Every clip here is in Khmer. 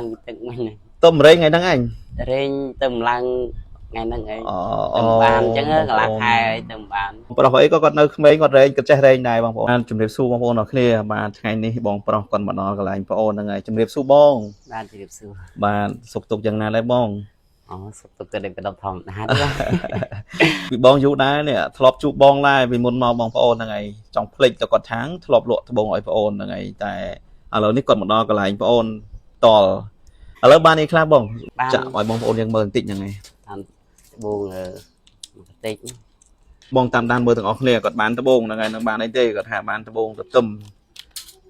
ឡើងទឹកមិញ tôm rây ngày đăng anh រែងទៅម្លងថ្ងៃហ្នឹងឯងទៅបានអញ្ចឹងកន្លះខែទៅបាន ប្រុសអីក៏គាត់នៅក្មេងគាត់រែងគាត់ចេះរែងដែរបងប្អូនបានជំរាបសួរបងប្អូនអរគ្នាបាទថ្ងៃនេះបងប្រុសគាត់មកដល់កន្លែងបងប្អូនហ្នឹងហើយជំរាបសួរបងបានជម្រាបសួរ បាទសុខទុក្ខយ៉ាងណាដែរបង អូសុខទុក្ខទៅតែបដប់ធម្មតា ពីបងយូរដែរនេះធ្លាប់ជួបបងដែរពីមុនមកបងប្អូនហ្នឹងហើយចង់ភ្លេចទៅគាត់ថាងធ្លាប់លក់ត្បូងឲ្យបងប្អូនហ្នឹងហើយតែឥឡូវនេះគាត់មកដល់កន្លែងបងប្អូនតល់ឥឡូវបានអីខ្លះបងចាក់ឲ្យបងប្អូនយើងមើលបន្តិចហ្នឹងហើយ តាមត្បូងបន្តិច បងតាមដានមើលទាំងអស់គ្នាគាត់បានត្បូងហ្នឹងហើយនឹងបានអីទេគាត់ថាបានត្បូងទទឹម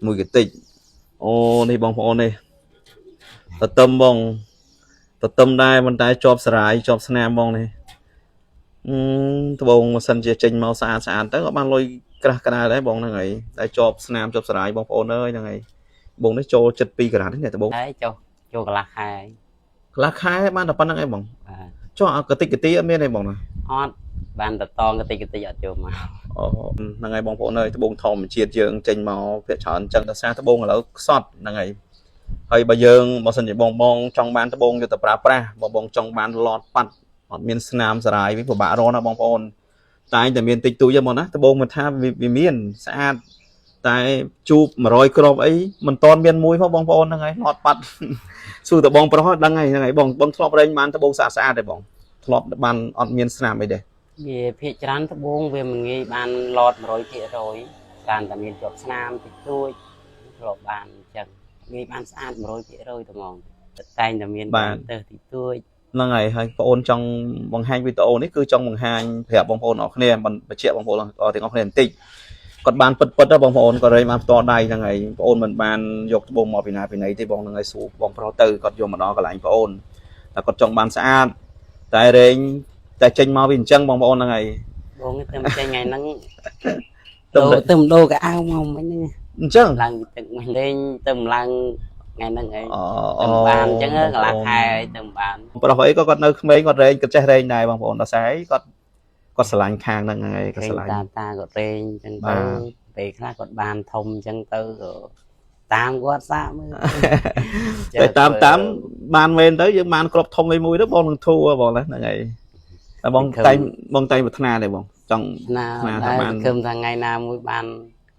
មួយកតិចអូនេះបងប្អូននេះទទឹមបងទទឹមដែរមិនតែជាប់សរាយជាប់ស្នាមបងនេះត្បូងម៉ាស៊ីនជាចេញមកស្អាតស្អាតទៅក៏បានលុយក្រាស់ក្រាលដែរបងហ្នឹងហើយតែជាប់ស្នាមជាប់សរាយបងប្អូនអើយហ្នឹងហើយបងនេះចូលចិត្ត2ការ៉ាត់នេះត្បូង ហើយចុះចូលកន្លះខែ កន្លះខែបានតែប៉ុណ្្នឹងឯងបង បាទ ចុះកតិកទីអត់មានទេបងណា អត់បានតតងកតិកតិអត់ចូលមក អូហ្នឹងហើយបងប្អូនអើយត្បូងធម្មជាតិយើងចេញមកភាគច្រើនអញ្ចឹងដោយសារត្បូងឥឡូវខ្សត់ហ្នឹងហើយហើយបើយើងបើសិនជាបងចង់បានត្បូងយកទៅប្រើប្រាស់បងចង់បានឡតប៉ាត់អត់មានស្នាមសរាយវិញពិបាករកណាបងប្អូនតែតែមានតិចតួចទេមកណាត្បូងមិនថាវាមានស្អាតតែជូប100គ្រាប់អីមិនតាន់មានមួយផងបងប្អូនហ្នឹងហើយឡតប៉ាត់សួរតបងប្រុសដឹងហើយហ្នឹងហើយបងធ្លាប់រែងបានត្បូងស្អាតស្អាតទេបងធ្លាប់បានអត់មានស្នាមអីទេ វាភាកច្រើនត្បូងវាមិនងាយបានឡត 100% តាមតែមានជាប់ស្នាមតិចតួចធ្លាប់បានអញ្ចឹងងាយបានស្អាត 100% ទៅហ្មងតែតែមានបានទៅតិចតួច ហ្នឹងហើយហើយបងប្អូនចង់បង្ហាញវីដេអូនេះគឺចង់បង្ហាញប្រាប់បងប្អូនអរគ្នាបញ្ជាក់បងប្អូនទាំងអស់គ្នាបន្តិចគាត់បានពិតទៅបងប្អូនក៏រែងបានផ្ទាល់ដៃហ្នឹងហើយបងប្អូនមិនបានយកត្បូងមកពីណាពីណីទេបងហ្នឹងហើយសួរបងប្រុសទៅគាត់យកមកដល់កន្លែងបងប្អូនតែគាត់ចង់បានស្អាតតែរែងតែចេញមកវាអញ្ចឹងបងប្អូនហ្នឹងហើយ បងទៅចេញថ្ងៃហ្នឹងទៅដូរកៅអៅមកមិញហ្នឹង អញ្ចឹង ឡើងទឹកមិញលេងទៅម្លងថ្ងៃហ្នឹងឯងទៅបានអញ្ចឹងកន្លះខែទៅបាន ប្រុសអីក៏គាត់នៅក្មេងគាត់រែងគាត់ចេះរែងដែរបងប្អូនដល់ស្អីគាត់ស្រឡាញ់ខាងហ្នឹងហើយគាត់ស្រឡាញ់ តាគាត់រែងអញ្ចឹងទៅពេលខ្លះគាត់បានធំអញ្ចឹងទៅតាមគាត់សាកមើល តែតាមបានមែនទៅយើងបានគ្រាប់ធំមួយទៅបងនឹងធូរបងហ្នឹងហើយតែបងតែប្រាថ្នាទេបងចង់ ណាតែបានគឹមថាថ្ងៃណាមួយបាន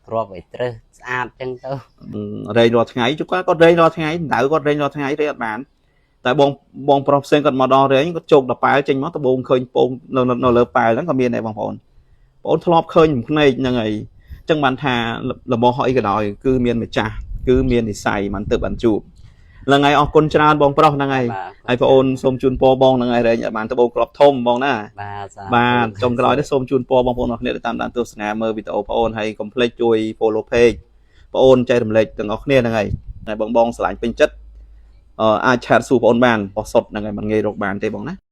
គ្រាប់ឲ្យត្រឹសស្អាតអញ្ចឹងទៅ រែងរាល់ថ្ងៃជួគាត់រែងរាល់ថ្ងៃដៅគាត់រែងរាល់ថ្ងៃទេអត់បានតែបងប្រុសផ្សេងគាត់មកដល់រែងគាត់ជោគដល់ប៉ែលចេញមកដបងឃើញពងនៅលើប៉ែលហ្នឹងក៏មានដែរបងប្អូនធ្លាប់ឃើញភ្នែកហ្នឹងហើយអញ្ចឹងបានថារបស់អីក៏ដោយគឺមានម្ចាស់គឺមាននិស័យមិនទៅបានជួបឡើងហើយអរគុណច្រើនបងប្រុសហ្នឹងហើយហើយបងអូនសូមជូនពរបងហ្នឹងហើយរែងឲ្យបានដបងគ្រាប់ធំបងណាបាទចុងក្រោយនេះសូមជូនពរបងប្អូនអរគ្នាតាមដានទស្សនាមើលវីដេអូបងអូនហើយកុំភ្លេចជួយ follow page បងអូនចែករំលែកទាំងអស់គ្នាហ្នឹងហើយតែបងស្រឡាញ់ពេញចិត្តអាចឆាតសួរបងអូនបានបោះសុតហ្នឹងហើយមិនងាយរកបានទេបងណា